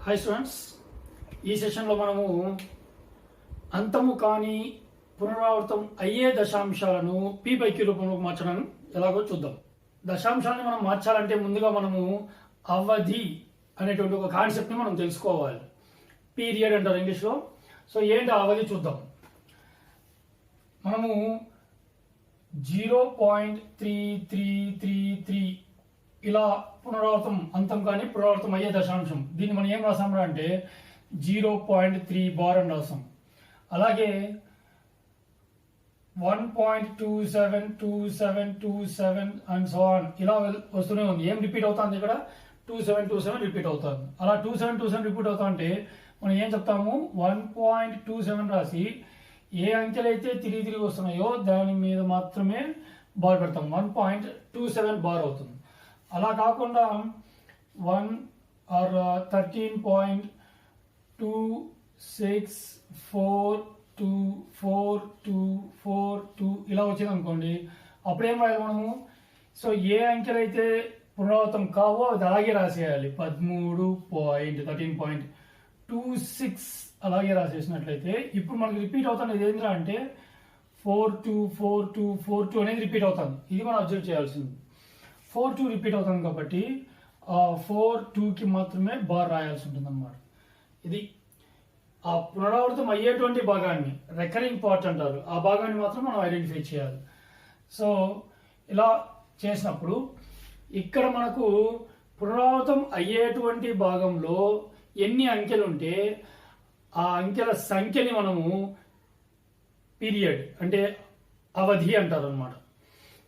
Hi students, ఈ సెషన్లో మనము అంతము కాని పునరావృతం అయ్యే దశాంశాలను p/q రూపంలో మార్చడం ఎలాగో చూద్దాం. దశాంశాన్ని మనం మార్చాలంటే ముందుగా మనము అవధి అనేటువంటి ఒక కాన్సెప్ట్ని మనం తెలుసుకోవాలి. పీరియడ్ అంటారు ఇంగ్లీష్లో. సో ఏంటి అవధి చూద్దాం. మనము 0.3333 ఇలా పునరావృతం అంతం కానీ పునరావృతం అయ్యే దశాంశం, దీన్ని మనం ఏం రాసామరా అంటే 0.3 బార్ అని రాసాం. అలాగే 1.272727 అండ్ సో ఆన్ ఇలా వస్తూనే ఉంది. ఏం రిపీట్ అవుతుంది ఇక్కడ? 2727 రిపీట్ అవుతుంది. అలా 2727 రిపీట్ అవుతా అంటే మనం ఏం చెప్తాము, 1.27 రాసి ఏ అంకెలు అయితే తిరిగి వస్తున్నాయో దాని మీద మాత్రమే బార్ పెడతాం. 1.27 బార్ అవుతుంది. అలా కాకుండా 13.264242242 ఇలా వచ్చింది అనుకోండి, అప్పుడేం రాయాలి మనము? సో ఏ అంకెలు అయితే పునరావృతం కావో అది అలాగే రాసేయాలి. 13.26 అలాగే రాసేసినట్లయితే ఇప్పుడు మనకి రిపీట్ అవుతుంది ఏంద్రా అంటే 424242 అనేది రిపీట్ అవుతుంది. ఇది మనం అబ్జర్వ్ చేయాల్సింది. 42 రిపీట్ అవుతుంది కాబట్టి 42కి మాత్రమే బార్ రాయాల్సి ఉంటుంది అన్నమాట. ఇది ఆ పునరావృతం అయ్యేటువంటి భాగాన్ని రికరింగ్ పార్ట్ అంటారు. ఆ భాగాన్ని మాత్రం మనం ఐడెంటిఫై చేయాలి. సో ఇలా చేసినప్పుడు ఇక్కడ మనకు పునరావృతం అయ్యేటువంటి భాగంలో ఎన్ని అంకెలు ఉంటే ఆ అంకెల సంఖ్యని మనము పీరియడ్ అంటే అవధి అంటారు అన్నమాట.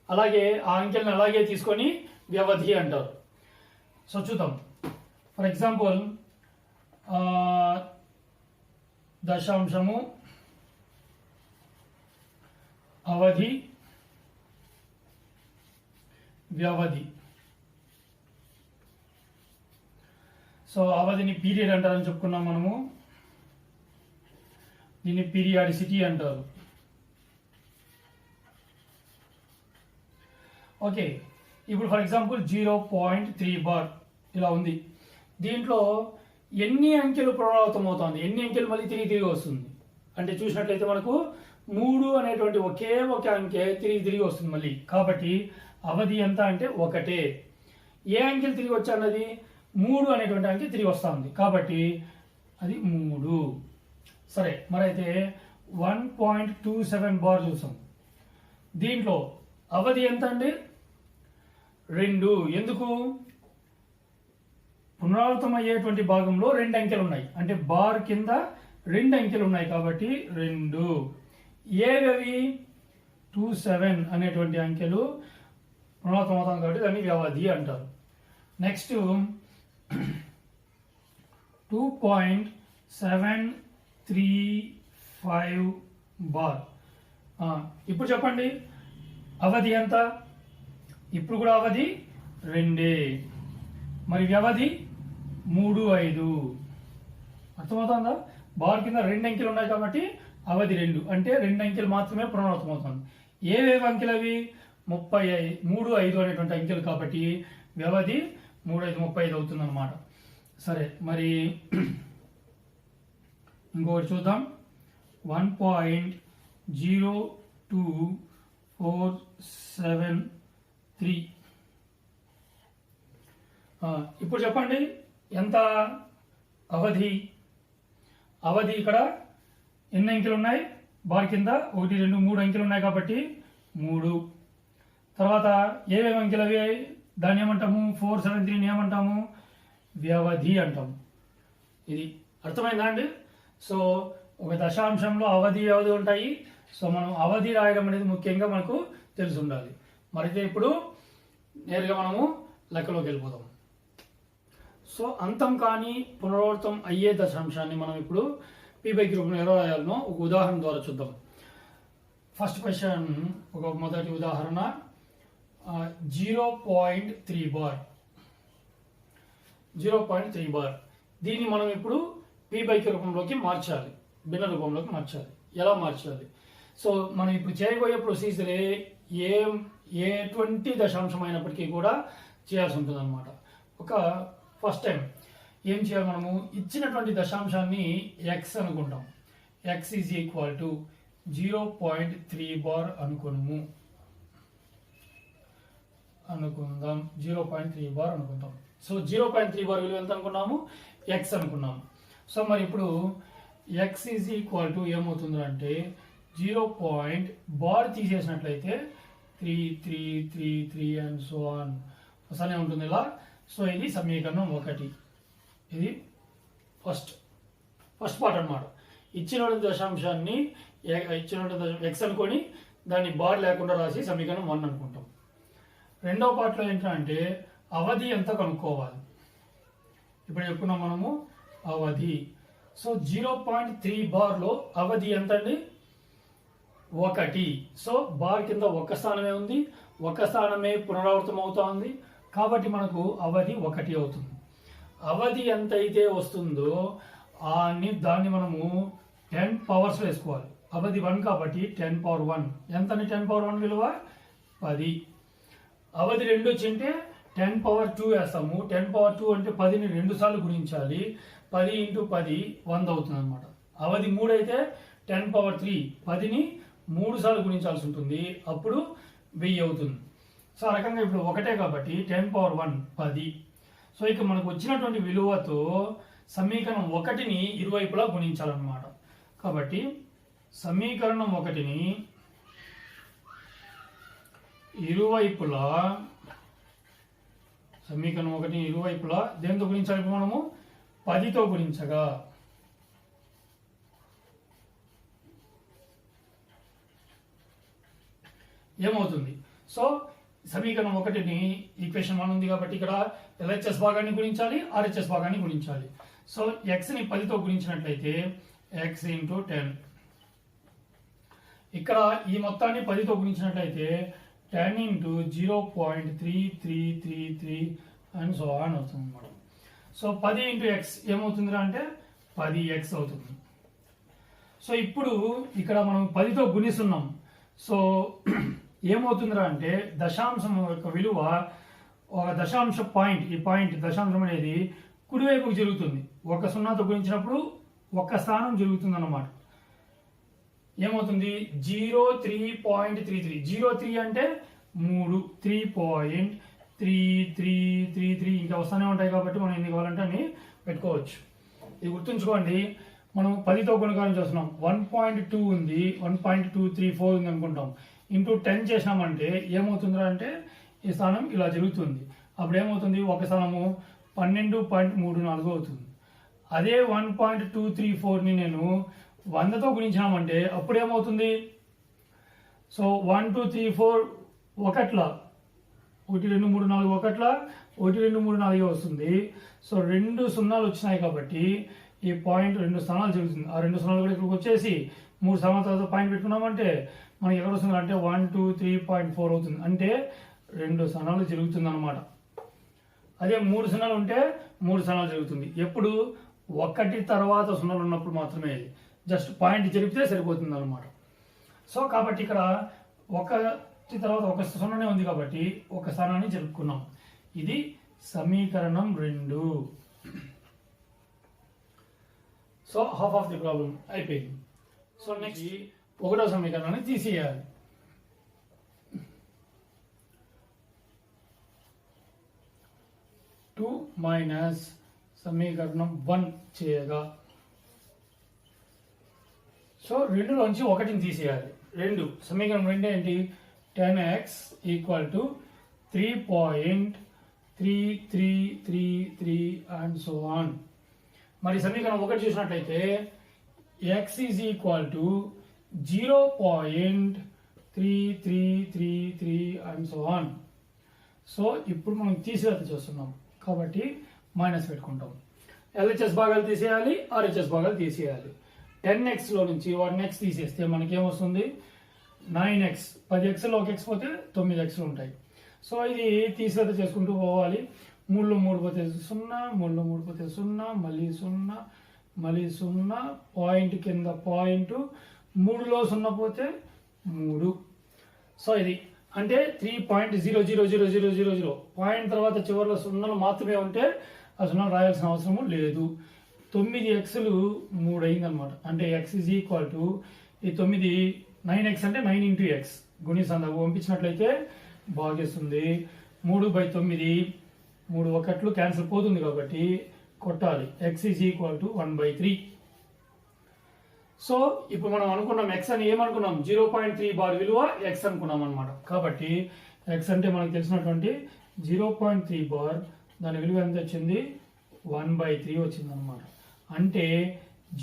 అలాగే ఆ అంకెల్ని అలాగే తీసుకొని వ్యవధి అంటారు. సో చూద్దాం. ఫర్ ఎగ్జాంపుల్ దశాంశము, అవధి, వ్యవధి. సో అవధిని పీరియడ్ అంటారని చెప్పుకున్నాం మనము. దీన్ని పీరియాడిసిటీ అంటారు. ఓకే, ఇప్పుడు ఫర్ ఎగ్జాంపుల్ 0.3 బార్ ఇలా ఉంది. దీంట్లో ఎన్ని అంకెలు పునరావృతం అవుతుంది, ఎన్ని అంకెలు మళ్ళీ తిరిగి వస్తుంది అంటే చూసినట్లయితే మనకు 3 అనేటువంటి ఒకే ఒక అంకె తిరిగి వస్తుంది మళ్ళీ. కాబట్టి అవధి ఎంత అంటే ఒకటే. ఏ అంకెలు తిరిగి వచ్చానది 3 అనేటువంటి అంకె తిరిగి వస్తుంది కాబట్టి అది 3. సరే, మరైతే 1.27 బార్ చూసాం. దీంట్లో అవధి ఎంత అండి? 2. ఎందుకు? పునరావృతం అయ్యేటువంటి భాగంలో 2 అంకెలు ఉన్నాయి అంటే బార్ కింద 2 అంకెలు ఉన్నాయి కాబట్టి 2. ఏవి? 27 అనేటువంటి అంకెలు పునరావృతం అవుతాం కాబట్టి దాన్ని వ్యవధి అంటారు. Next 2.735 bar. ఇప్పుడు చెప్పండి అవధి ఎంత? ఇప్పుడు కూడా అవధి 2. మరి వ్యవధి 3.5. అర్థమవుతుందా? బార్ కింద 2 అంకెలు ఉన్నాయి కాబట్టి అవధి 2 అంటే 2 అంకెలు మాత్రమే పునరావృతం అవుతుంది. ఏవేవి అంకెలు అవి? 3.5 అనేటువంటి అంకెలు కాబట్టి వ్యవధి 3.5 అవుతుంది అన్నమాట. సరే, మరి ఇంకొకటి చూద్దాం. 1.02473. ఇప్పుడు చెప్పండి ఎంత అవధి? అవధి ఇక్కడ ఎన్ని అంకెలు ఉన్నాయి? బార్ కింద 1 2 3 అంకెలు ఉన్నాయి కాబట్టి 3. తర్వాత ఏమేమి అంకెలు అవి? దాన్ని ఏమంటాము? 473 ఏమంటాము? వ్యవధి అంటాము. ఇది అర్థమైందా అండి? సో ఒక దశాంశంలో అవధి వ్యవధి ఉంటాయి. సో మనం అవధి రాయడం అనేది ముఖ్యంగా మనకు తెలిసి ఉండాలి. మరైతే ఇప్పుడు నేరుగా మనము లెక్కలోకి వెళ్ళిపోదాం. సో అంతం కానీ పునరావృతం అయ్యే దశాంశాన్ని మనం ఇప్పుడు p/q రూపంలో ఎలా రాయాలనో ఒక ఉదాహరణ ద్వారా చూద్దాం. ఫస్ట్ క్వశ్చన్, ఒక మొదటి ఉదాహరణ 0.3 బార్. 0.3 బార్ దీన్ని మనం ఇప్పుడు p/q రూపంలోకి మార్చాలి, భిన్న రూపంలోకి మార్చాలి. ఎలా మార్చాలి? సో మనం ఇప్పుడు చేయబోయే ప్రొసీజరే ఎటువంటి దశాంశం అయినప్పటికీ కూడా చేయాల్సి ఉంటుంది అన్నమాట. ఒక ఫస్ట్ టైం ఏం చేయాలి మనము ఇచ్చినటువంటి దశాంశాన్ని ఎక్స్ అనుకుంటాం. X is equal to 0.3 bar అనుకుందాం. 0.3 బార్ అనుకుంటాం. సో 0.3 బార్ విలువ ఎంత అనుకున్నాము? ఎక్స్ అనుకున్నాము. సో మరి ఇప్పుడు ఎక్స్ ఈజ్ ఈక్వల్ టు ఏమవుతుంది అంటే 0. బార్ తీసేసినట్లయితే 3 అండ్ సో ఆన్ వస్తూనే ఉంటుంది ఇలా. సో ఇది సమీకరణం 1. ఇది ఫస్ట్ పార్ట్ అన్నమాట. ఇచ్చిన దశాంశాన్ని ఎక్స్ అనుకొని దాన్ని బార్ లేకుండా రాసి సమీకరణం 1 అనుకుంటాం. రెండవ పార్ట్లో ఏంటంటే అవధి ఎంత కనుక్కోవాలి. ఇప్పుడు చెప్పుకున్నాం మనము అవధి. సో 0.3 బార్లో అవధి ఎంత అండి? 1. సో బార్ కింద ఒక స్థానమే ఉంది, ఒక స్థానమే పునరావృతం అవుతా ఉంది కాబట్టి మనకు అవధి 1 అవుతుంది. అవధి ఎంత అయితే వస్తుందో దాన్ని మనము 10 పవర్స్ వేసుకోవాలి. అవధి 1 కాబట్టి 10 పవర్ 1 ఎంతని? 10 పవర్ 1 విలువ 10. అవధి 2 వచ్చింటే 10 పవర్ 2 వేస్తాము. 10 పవర్ 2 అంటే 10ని 2 సార్లు గుణించాలి. 10 × 10 100 అవుతుంది అనమాట. అవధి 3 అయితే 10 పవర్ 3 10ని 3 సార్లు గుణించాల్సి ఉంటుంది. అప్పుడు 1000 అవుతుంది. సో ఆ రకంగా ఇప్పుడు 1 కాబట్టి 10 పవర్ 1 10. సో ఇక మనకు వచ్చినటువంటి విలువతో సమీకరణం 1ని ఇరువైపులా గుణించాలన్నమాట. కాబట్టి సమీకరణం 1ని ఇరువైపులా దేంతో గుణించాలి? ఇప్పుడు మనము 10తో గుణించగా ఏమవుతుంది? సో సమీకరణం 1ని ఈక్వేషన్ 1 ఉంది కాబట్టి ఇక్కడ LHS భాగాన్ని గుణించాలి, RHS భాగాన్ని గుణించాలి. సో ఎక్స్ని 10తో గుణించినట్లయితే x × 10. ఇక్కడ ఈ మొత్తాన్ని 10తో గుణించినట్లయితే 10 × 0.3333 అండ్ సో ఆన్ అవుతుంది అన్నమాట. సో 10 × x ఏమవుతుంది అంటే 10x అవుతుంది. సో ఇప్పుడు ఇక్కడ మనం 10తో గుణిస్తున్నాం. సో ఏమవుతుందిరా అంటే దశాంశం యొక్క విలువ ఒక దశాంశ పాయింట్, ఈ పాయింట్ దశాంశం అనేది కుడివైపుకు జరుగుతుంది. ఒక 0తో గుణించినప్పుడు ఒక స్థానం జరుగుతుంది అన్నమాట. ఏమవుతుంది? 03.33. 03 అంటే 3, 3.3333 ఇంకా వస్తూనే ఉంటాయి కాబట్టి మనం ఎన్ని కావాలంటే అన్ని పెట్టుకోవచ్చు. ఇది గుర్తుంచుకోండి. మనం 10తో గుణకారం చేస్తున్నాం. 1.2 ఉంది, 1.234 ఉంది అనుకుంటాం. ఇంటూ 10 చేసినామంటే ఏమవుతుందిరా అంటే ఈ స్థానం ఇలా జరుగుతుంది. అప్పుడు ఏమవుతుంది? ఒక స్థానము 12.34 అవుతుంది. అదే 1.234ని నేను 100తో గుణించినామంటే అప్పుడు ఏమవుతుంది? సో 1 2 3 4 ఒకట్లా 1 2 3 4 ఒకట్లా 1 2 3 4 వస్తుంది. సో 2 సున్నాలు వచ్చినాయి కాబట్టి ఈ పాయింట్ 2 స్థానాలు జరుగుతుంది. ఆ 2 స్థానాలు కూడా ఇక్కడికి వచ్చేసి 3 స్థానాల తర్వాత పాయింట్ పెట్టుకున్నామంటే మనకి ఎక్కడ వస్తుంది అంటే 1 2 3.4 అవుతుంది. అంటే 2 స్థానాలు జరుగుతుంది అనమాట. అదే 3 సున్నాలు ఉంటే 3 స్థానాలు జరుగుతుంది. ఎప్పుడు 1 తర్వాత సున్నాలు ఉన్నప్పుడు మాత్రమే ఇది. జస్ట్ పాయింట్ జరిపితే సరిపోతుంది అనమాట. సో కాబట్టి ఇక్కడ 1 తర్వాత ఒక సున్నానే ఉంది కాబట్టి ఒక స్థానాన్ని జరుపుకున్నాం. ఇది సమీకరణం 2. So half of the problem అయిపోయింది. సో నెక్స్ట్ 1వ సమీకరణాన్ని తీసేయాలి. టూ మైనస్ సమీకరణం 1 చేయగా సో 2లోంచి 1ని తీసేయాలి. 2 సమీకరణం 2 ఏంటి? 10x = 3.3333 and so on. మరి సమీకరణం 1 చూసినట్లయితే x = 0.3333 and so on. So ఇప్పుడు మనం తీసివేత చేస్తున్నాం కాబట్టి మైనస్ పెట్టుకుంటాం. LHS భాగాలు తీసేయాలి, RHS భాగాలు తీసేయాలి. 10xలో నుంచి 1x తీసేస్తే మనకేమొస్తుంది? 9x. 10xలో ఒక x పోతే 9x ఉంటాయి. సో ఇది తీసివేత చేసుకుంటూ పోవాలి. 3లో 3 పోతే 0, 3లో 3 పోతే 0, మళ్ళీ 0, మళ్ళీ 0, పాయింట్ కింద పాయింట్, 3లో 0 పోతే 3. సో ఇది అంటే 3.00000. పాయింట్ తర్వాత చివరిలో 0లు మాత్రమే ఉంటే అసలు రాయాల్సిన అవసరము లేదు. 9x 3 అయిందనమాట. అంటే x ఈజ్ ఈక్వల్ టు ఈ 9 9x అంటే 9 ఇంటూ ఎక్స్ గుణిసందకు పంపించినట్లయితే భాగిస్తుంది. 3/9 3 ఒకట్లు క్యాన్సిల్ పోతుంది కాబట్టి కొట్టాలి. x is equal to 1/3. So ఇప్పుడు మనం అనుకున్నాం x అని ఏమనుకున్నాం 0.3 బార్ విలువ x అనుకున్నాం అనమాట. కాబట్టి x అంటే మనకు తెలిసినటువంటి 0.3 బార్ దాని విలువ ఎంత వచ్చింది 1/3 వచ్చింది అనమాట. అంటే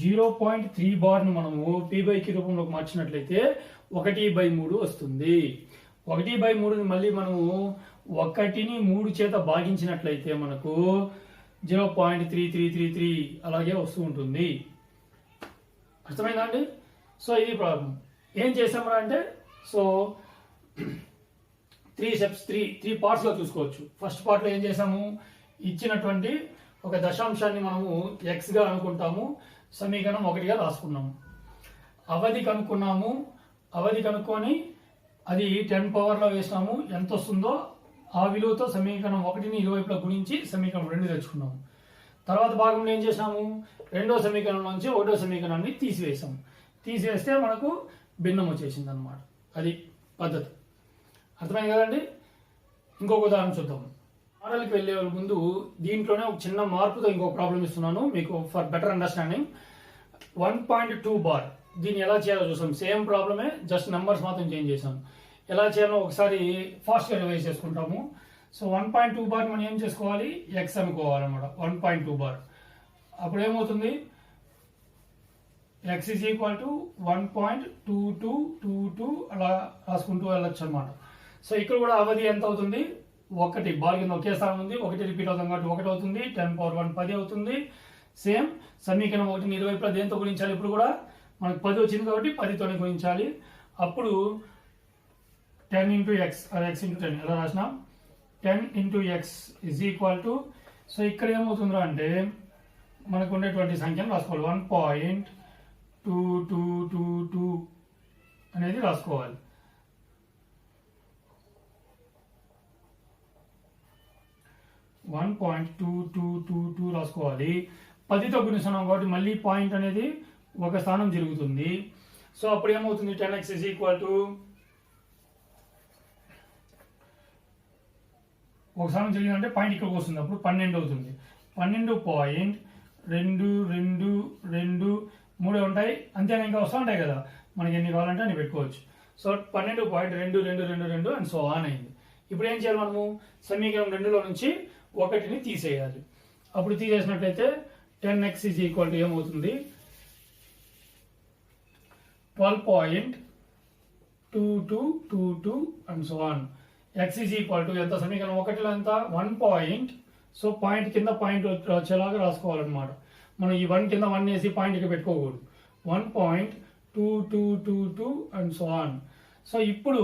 0.3 బార్ను మనము p/q రూపంలోకి మార్చినట్లయితే 1/3 వస్తుంది. 1/3ని మళ్ళీ మనము 1ని 3 చేత భాగించినట్లయితే మనకు 0.3333 అలాగే వస్తూ ఉంటుంది. అర్థమైందా అండి? సో ఇది ప్రాబ్లం. ఏం చేసామరా అంటే సో 3 స్టెప్స్ 3 పార్ట్స్లో చూసుకోవచ్చు. ఫస్ట్ పార్ట్లో ఏం చేసాము, ఇచ్చినటువంటి ఒక దశాంశాన్ని మనము ఎక్స్గా అనుకుంటాము, సమీకరణం 1గా రాసుకున్నాము. అవధి కనుక్కున్నాము, అవధి కనుక్కొని అది 10 పవర్లో వేసినాము, ఎంత వస్తుందో ఆ విలువతో సమీకరణం 1ని ఇరువైపులా గుణించి సమీకరణం 2 తెచ్చుకున్నాము. తర్వాత భాగంలో ఏం చేసాము, రెండో సమీకరణం నుంచి ఒకటో సమీకరణాన్ని తీసివేసాము. తీసివేస్తే మనకు భిన్నం వచ్చేసింది అనమాట. అది పద్ధతి. అర్థమైంది కదండి? ఇంకొక ఉదాహరణ చూద్దాం. మోడల్కి వెళ్ళే ముందు దీంట్లోనే ఒక చిన్న మార్పుతో ఇంకొక ప్రాబ్లం ఇస్తున్నాను మీకు ఫర్ బెటర్ అండర్స్టాండింగ్. 1.2 బార్ దీన్ని ఎలా చేయాలో చూసాం. సేమ్ ప్రాబ్లమే, జస్ట్ నెంబర్స్ మాత్రం చేంజ్ చేసాం. ఎలా చేయాలో ఒకసారి ఫాస్ట్గా రివైజ్ చేసుకుంటాము. సో 1.2 బార్ మనం ఏం చేసుకోవాలి, ఎక్స్ అనుకోవాలన్నమాట. 1.2 బార్ అప్పుడు ఏమవుతుంది, ఎక్స్ ఈజ్ ఈక్వల్ టు 1.2222 అలా రాసుకుంటూ వెళ్ళొచ్చు అనమాట. సో ఇక్కడ కూడా అవధి ఎంత అవుతుంది, 1 బార్ కింద ఒకే స్థానం ఉంది, 1 రిపీట్ అవుతుంది కాబట్టి 1 అవుతుంది, 10 పవర్ 1 10 అవుతుంది. సేమ్ సమీకరణం 1ని ఇరువైపులా దేంతో గుణించాలి, ఇప్పుడు కూడా మనకు 10 వచ్చింది కాబట్టి 10తోనే గుణించాలి. అప్పుడు 10 ఇంటూ ఎక్స్, అది ఎక్స్ ఇంటూ 10 ఎలా రాసినా 10 into X is equal to, so ఇక్కడ ఏమవుతుందా అంటే మనకు ఉండేటువంటి సంఖ్యను రాసుకోవాలి. 1.2222 అనేది రాసుకోవాలి. రాసుకోవాలి. 10తో గుణిస్తున్నాం కాబట్టి మళ్ళీ పాయింట్ అనేది ఒక స్థానం జరుగుతుంది. సో అప్పుడు ఏమవుతుంది, 10x ఈజ్ ఈక్వల్ టు ఒక స్థానం జరిగిందంటే పాయింట్ ఇక్కడికి వస్తుంది, అప్పుడు 12 అవుతుంది. 12.222 ఉంటాయి, అంతేనా, ఇంకా వస్తూ ఉంటాయి కదా, మనకి ఎన్ని కావాలంటే అన్ని పెట్టుకోవచ్చు. సో 12.2222 అండ్ సో ఆన్ అయింది. ఇప్పుడు ఏం చేయాలి, మనము సమీకరణం 2లో నుంచి 1ని తీసేయాలి. అప్పుడు తీసేసినట్లయితే 10x ఈజ్ ఈక్వల్ టు ఏమవుతుంది, 12.2222 and so on. x is equal to ఎంత, సమీకరణం 1లో ఎంత 1 పాయింట్, సో పాయింట్ కింద పాయింట్ వచ్చేలాగా రాసుకోవాలన్నమాట. మనం ఈ 1 కింద 1 వేసి పాయింట్ ఇక్కడ పెట్టుకోకూడదు. 1.2222 అండ్ సో ఆన్. సో ఇప్పుడు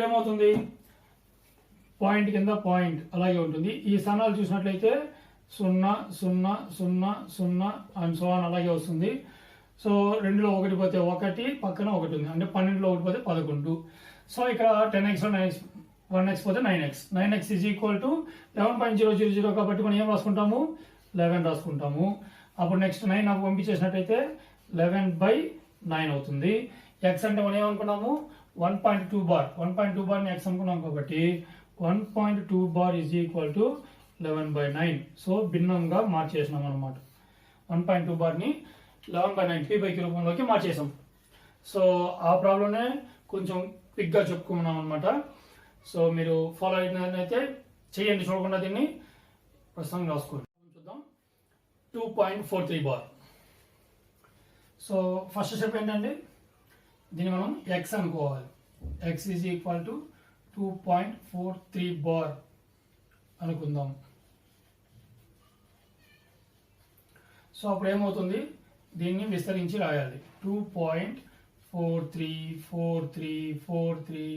ఏమవుతుంది, పాయింట్ కింద పాయింట్ అలాగే ఉంటుంది. ఈ స్థానాలు చూసినట్లయితే 0 0 0 0 అండ్ సో ఆన్ అలాగే వస్తుంది. సో 2లో 1 పోతే 1, పక్కన 1 ఉంది, అంటే 12లో 1 పోతే 11. సో ఇక్కడ 10x 1x పోతే 9x ఈజ్ ఈక్వల్ టు 11.000 కాబట్టి మనం ఏం రాసుకుంటాము, 11 రాసుకుంటాము. అప్పుడు నెక్స్ట్ 9 నాకు పంపించేసినట్టయితే 11/9 అవుతుంది. ఎక్స్ అంటే మనం ఏమనుకున్నాము 1.2 బార్, 1.2 బార్ని ఎక్స్ అనుకున్నాం కాబట్టి 1.2 bar is equal to 11/9. So భిన్నంగా మార్చేసినాం అనమాట. 1.2 బార్ని 11/9 p/q రూపంలోకి మార్చేసాం. సో ఆ ప్రాబ్లంనే కొంచెం క్విక్గా చెప్పుకున్నాం అనమాట. సో మీరు ఫాలో అయినైతే చేయండి, చూడకుండా దీన్ని ప్రస్తుతం రాసుకోండి. చూద్దాం 2.43 బార్. సో ఫస్ట్ స్టెప్ ఏంటంటే దీన్ని మనం ఎక్స్ అనుకోవాలి. X is equal to 2.43 bar అనుకుందాం. సో అప్పుడు ఏమవుతుంది, దీన్ని విస్తరించి రాయాలి. 2.434343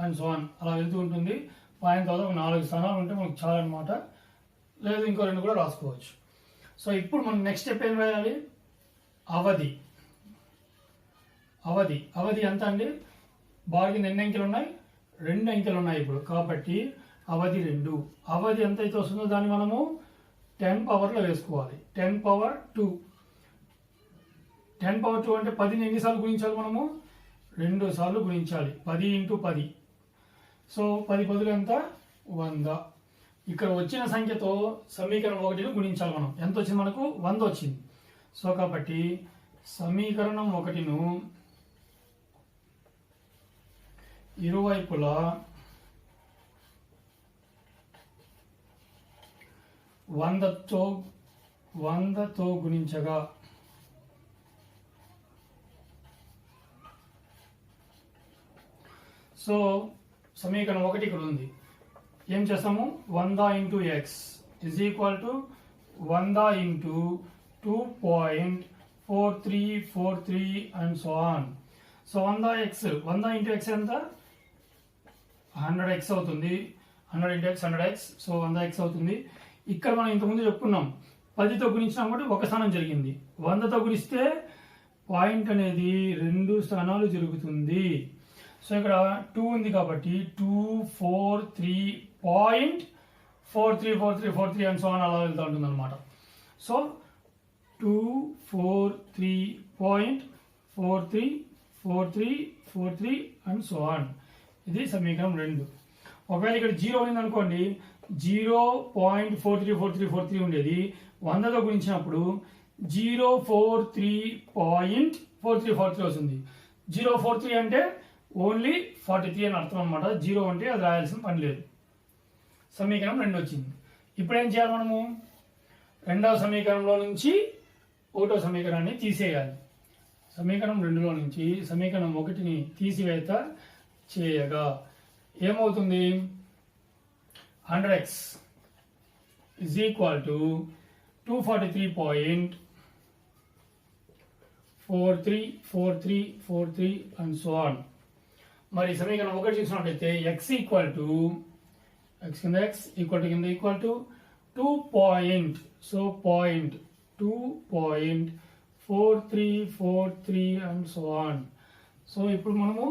అండ్ సో ఆన్ అలా వెళ్తూ ఉంటుంది. పాయింట్ తర్వాత ఒక 4 స్థానాలు ఉంటే మనకు చాలా అనమాట, లేదు ఇంకో 2 కూడా రాసుకోవచ్చు. సో ఇప్పుడు మనం నెక్స్ట్ స్టెప్ ఏం వేయాలి, అవధి. అవధి ఎంత అండి? బార్ కింద ఎన్ని అంకెలు ఉన్నాయి? 2 అంకెలు ఉన్నాయి ఇప్పుడు. కాబట్టి అవధి 2. అవధి ఎంత అయితే వస్తుందో దాన్ని మనము 10 పవర్లో వేసుకోవాలి. 10 పవర్ 2. 10 పవర్ 2 అంటే 10ని ఎన్నిసార్లు గుణించాలి మనము? 2 సార్లు గుణించాలి. 10 × 10. సో 10 పదులు ఎంత? 100. ఇక్కడ వచ్చిన సంఖ్యతో సమీకరణం 1ను గుణించాలి మనం. ఎంత వచ్చింది మనకు? 100 వచ్చింది. సో కాబట్టి సమీకరణం 1ను ఇరువైపులా 100తో గుణించగా సో సమీకరణం 1 ఇక్కడ ఉంది. ఏం చేస్తాము? 100 × x is equal to 100 × 2.4343 and so on. So 100 × x ఎంత? 100x అవుతుంది. 100 × x 100x. సో 100x అవుతుంది. ఇక్కడ మనం ఇంతకుముందు చెప్పుకున్నాం 10తో గుణించినాం కాబట్టి ఒక స్థానం జరిగింది. 100తో గుణిస్తే పాయింట్ అనేది 2 స్థానాలు జరుగుతుంది. సో ఇక్కడ 2 ఉంది కాబట్టి 243.434343 అండ్ సో ఆన్ అలా వెళ్తూ ఉంటుంది అనమాట. So 243.434343 and so on. ఇది సమీకరణం 2. ఒకవేళ ఇక్కడ 0 ఉంది అనుకోండి, 0.434343 ఉండేది. 100తో గుణించినప్పుడు 043.4343 వస్తుంది. 043 అంటే ఓన్లీ 43 అని అర్థం అనమాట. 0 అంటే అది రాయాల్సిన పని లేదు. సమీకరణం 2 వచ్చింది. ఇప్పుడు ఏం చేయాలి మనము? రెండవ సమీకరణంలో నుంచి 1వ సమీకరణాన్ని తీసేయాలి. సమీకరణం 2లో నుంచి సమీకరణం 1ని తీసివేత చేయగా ఏమవుతుంది? 100x is equal to 243.434343 and so on. మరి సమీకరణం 1 చూసినట్లయితే x equal to x equal to 2.4343 and so on. So ఇప్పుడు మనము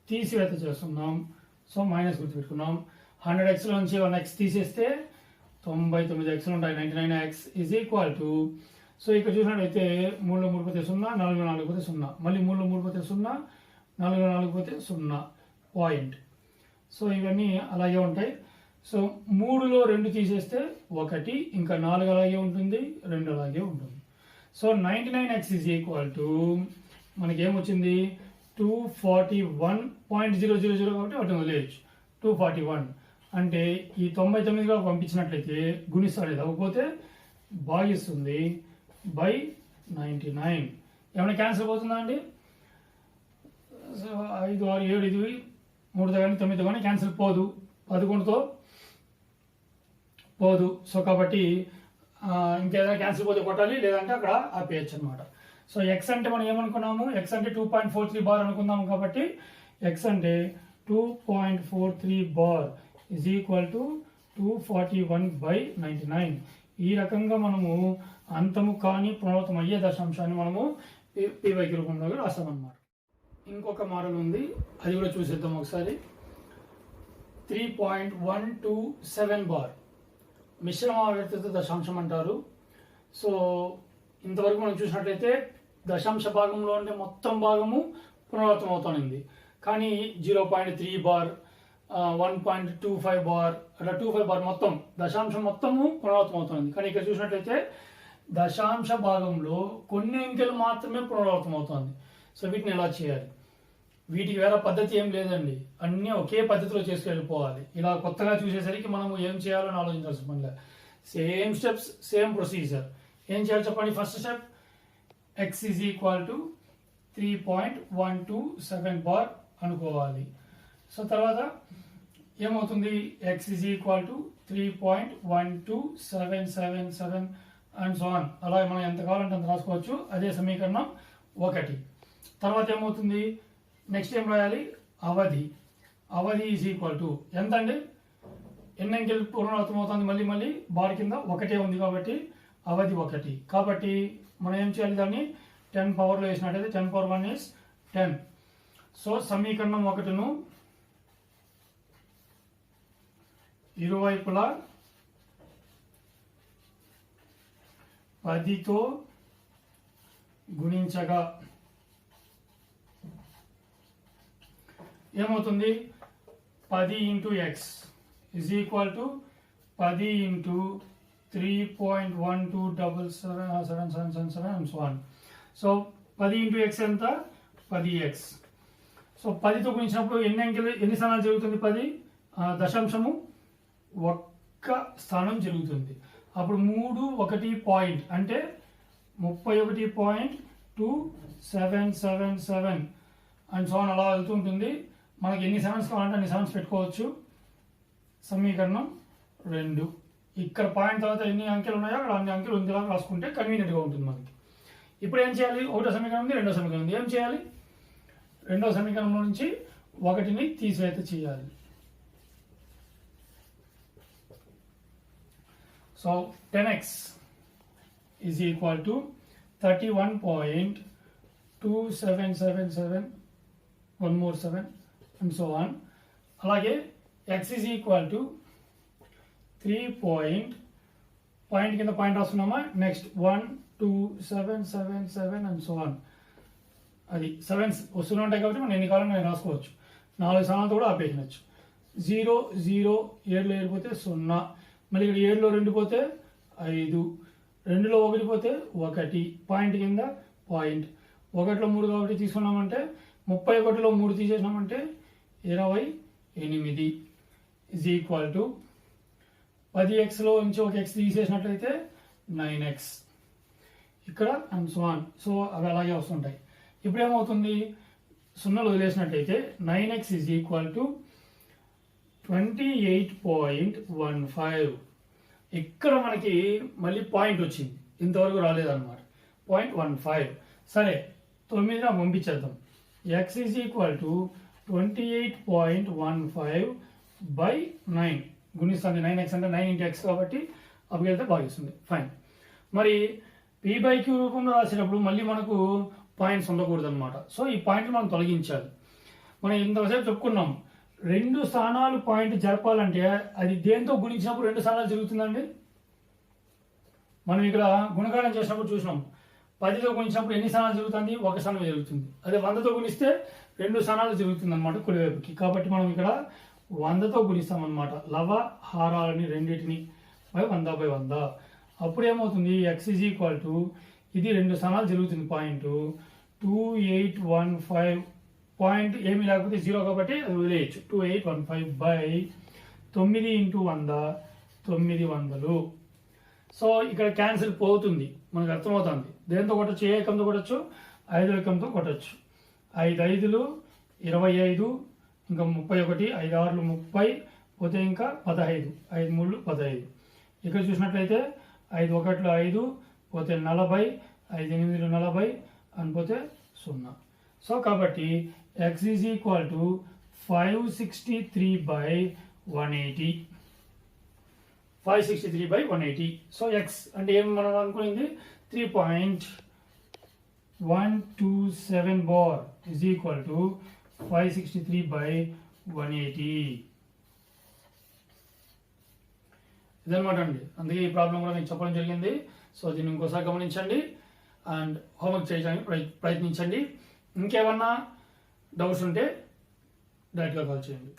తీసివేత చేస్తున్నాం. So minus గుర్తుపెట్టుకున్నాం. 100x నుంచి 1x తీసేస్తే 99x ఉంటాయి. 99x is equal to, so ఇక్కడ చూసినట్లయితే 3లో 3 పోతే 0, 4లో 4 పోతే 0, మళ్ళీ 3లో 3 పోతే 0, 4లో 4 పోతే 0 పాయింట్. సో ఇవన్నీ అలాగే ఉంటాయి. సో 3లో 2 తీసేస్తే 1, ఇంకా 4 అలాగే ఉంటుంది, 2 అలాగే ఉంటుంది. So 99x is equal to మనకి ఏమొచ్చింది? 241.000 కాబట్టి వాటిని వదిలేయచ్చు. 241 అంటే ఈ 99గా పంపించినట్లయితే గుణిస్తాడు, అవ్వకపోతే భాగిస్తుంది బై 99. ఏమైనా క్యాన్సిల్ పోతుందా అండి? సో 5, 6, 7 ఇది 3తో కానీ 9తో కానీ క్యాన్సిల్ పోదు, 11తో పోదు. సో కాబట్టి ఇంకేదైనా క్యాన్సిల్ పోతే కొట్టాలి, లేదంటే అక్కడ ఆపేయచ్చు అనమాట. సో ఎక్స్ అంటే మనం ఏమనుకున్నాము? ఎక్స్ అంటే 2.43 బార్ అనుకుందాము. కాబట్టి ఎక్స్ అంటే 2.43 బార్ is equal to 241/99. ఈ రకంగా మనము అంతము కానీ పునరావృతం అయ్యే దశాంశాన్ని మనము పీవైకి రూపంలో రాస్తామన్నమాట. ఇంకొక మోడల్ ఉంది, అది కూడా చూసేద్దాం ఒకసారి. 3.127 బార్ మిశ్రమ ఆవర్తిత దశాంశం అంటారు. సో ఇంతవరకు మనం చూసినట్లయితే దశాంశ భాగంలో అంటే మొత్తం భాగము పునరావృతం అవుతుంది. కానీ 0.3 బార్, 1.25 బార్, అట్లా 25 బార్ మొత్తం దశాంశం మొత్తము పునరావృతం అవుతుంది. కానీ ఇక్కడ చూసినట్లయితే దశాంశ భాగంలో కొన్ని అంకెలు మాత్రమే పునరావృతం అవుతుంది. సో వీటిని ఎలా చేయాలి? వీటికి వేరే పద్ధతి ఏం లేదండి, అన్నీ ఒకే పద్ధతిలో చేసుకెళ్ళిపోవాలి. ఇలా కొత్తగా చూసేసరికి మనము ఏం చేయాలని ఆలోచించాల్సిన పని లేదు. Same steps, same procedure. ఏం చేయాలి చెప్పండి? First step X is equal to 3.127 bar అనుకోవాలి. సో తర్వాత ఏమవుతుంది? X is equal to 3.12777 and so on. అలా మనం ఎంత కావాలంటే అంత రాసుకోవచ్చు. అదే సమీకరణం 1. తర్వాత ఏమవుతుంది? నెక్స్ట్ ఏం రాయాలి? అవధి. అవధి ఈజ్ ఈక్వల్ టు ఎంత అండి? ఎన్ని అంకెలు పునరావృతం అవుతుంది? మళ్ళీ బార్ కింద 1 ఉంది కాబట్టి అవధి 1. కాబట్టి మనం ఏం చేయాలి? దాన్ని 10 పవర్లో వేసినట్టయితే 10 పవర్ 1 ఈజ్ 10. సో సమీకరణం 1ను ఇరువైపులా 10తో గుణించగా ఏమవుతుంది? 10 × x is equal to 10 × 3.12777777 and so on. So 10 × x ఎంత? 10x. సో 10తో గుణించినప్పుడు ఎన్ని స్థానాలు జరుగుతుంది? 10 దశాంశము 1 స్థానం జరుగుతుంది. అప్పుడు 3 1 పాయింట్ అంటే 31.2777 అండ్ సో అలా వెళ్తూ ఉంటుంది. మనకి ఎన్ని సెవెన్స్ కావాలంటే అన్ని సెవెన్స్ పెట్టుకోవచ్చు. సమీకరణం 2. ఇక్కడ పాయింట్ తర్వాత ఎన్ని అంకెలు ఉన్నాయో అక్కడ అన్ని అంకెలు ఉందిలా రాసుకుంటే కన్వీనియంట్గా ఉంటుంది మనకి. ఇప్పుడు ఏం చేయాలి? ఒకటో సమీకరణం ఉంది, రెండో సమీకరణం ఉంది. ఏం చేయాలి? రెండో సమీకరణంలో నుంచి 1ని తీసివేత చేయాలి. So 10x is equal to 31.2777 1 more 7 and so on. అలాగే x is equal to 3 point కింద point రాస్తున్నామా? Next 1 2 7 7 7 and so on. అది 7 వస్తూనే ఉంటాయి కాబట్టి మనం ఎన్ని కావాలని నేను రాసుకోవచ్చు. 4 స్థానాలతో కూడా ఆపేయచ్చు. 0 0 7లో ఏడిపోతే 0, మళ్ళీ ఇక్కడ 7లో 2 పోతే 5, 2లో 1 పోతే 1, పాయింట్ కింద పాయింట్. 1లో 3 కాబట్టి తీసుకున్నామంటే 31లో 3 తీసేసినామంటే 28 is equal to 10xలో నుంచి ఒక x తీసేసినట్లయితే 9x ఇక్కడ అండ్ సో ఆన్. సో అవి అలాగే వస్తుంటాయి. ఇప్పుడు ఏమవుతుంది? 0లో వదిలేసినట్లయితే 9x is equal to 28.15. ఇక్కడ మనకి మళ్ళీ పాయింట్ వచ్చింది, ఇంతవరకు రాలేదన్నమాట. 0.15. సరే 9న పంపించేద్దాం. x is equal to 28.15/9 గుణిస్తుంది. 9x అంటే 9 × x కాబట్టి అప్పుడు వెళ్తే భాగిస్తుంది. ఫైన్. మరి p/q రూపంలో రాసేటప్పుడు మళ్ళీ మనకు పాయింట్స్ ఉండకూడదు అనమాట. సో ఈ పాయింట్లు మనం తొలగించాలి. మనం ఇంతసేపు చెప్పుకున్నాం, 2 స్థానాలు పాయింట్ జరపాలంటే అది దేంతో గుణించినప్పుడు 2 స్థానాలు జరుగుతుందండి. మనం ఇక్కడ గుణకారం చేసినప్పుడు చూసినాం, 10తో గుణించినప్పుడు ఎన్ని స్థానాలు జరుగుతుంది? 1 స్థానం జరుగుతుంది. అదే 100తో గుణిస్తే 2 స్థానాలు జరుగుతుంది అనమాట కుడివైపుకి. కాబట్టి మనం ఇక్కడ 100తో గుణిస్తాం అనమాట. లవ హారాలని రెండింటిని 100/100. అప్పుడు ఏమవుతుంది? x is equal to ఇది 2 స్థానాలు జరుగుతుంది పాయింట్ 2815. పాయింట్ ఏమీ లేకపోతే 0 కాబట్టి అది వదిలేయచ్చు. 2815/9 × 100 900. సో ఇక్కడ క్యాన్సిల్ పోతుంది, మనకు అర్థమవుతుంది. దేంతో కొట్టచ్చు? ఏ ఏకంతో కొట్టచ్చు? 5 ఏకంతో కొట్టచ్చు. 5 5లు 25, ఇంకా 31, 5 6లు 30 పోతే ఇంకా 15, 5 3లు 15. ఇక్కడ చూసినట్లయితే 5 1లు 5 పోతే 40, 5 8లు 40 అని పోతే 0. సో కాబట్టి x is equal to 563/180. 563/180. So x అంటే ఏం మనం అనుకునింది? 3.127 bar is equal to 563/180. ఇదన్నమాట అండి. అందుకే ఈ ప్రాబ్లం కూడా మీకు చెప్పడం జరిగింది. సో దీన్ని ఇంకోసారి గమనించండి అండ్ హోంవర్క్ చేయడానికి ప్రయత్నించండి. ఇంకేమన్నా డౌట్స్ ఉంటే డైరెక్ట్గా కాల్ చేయండి.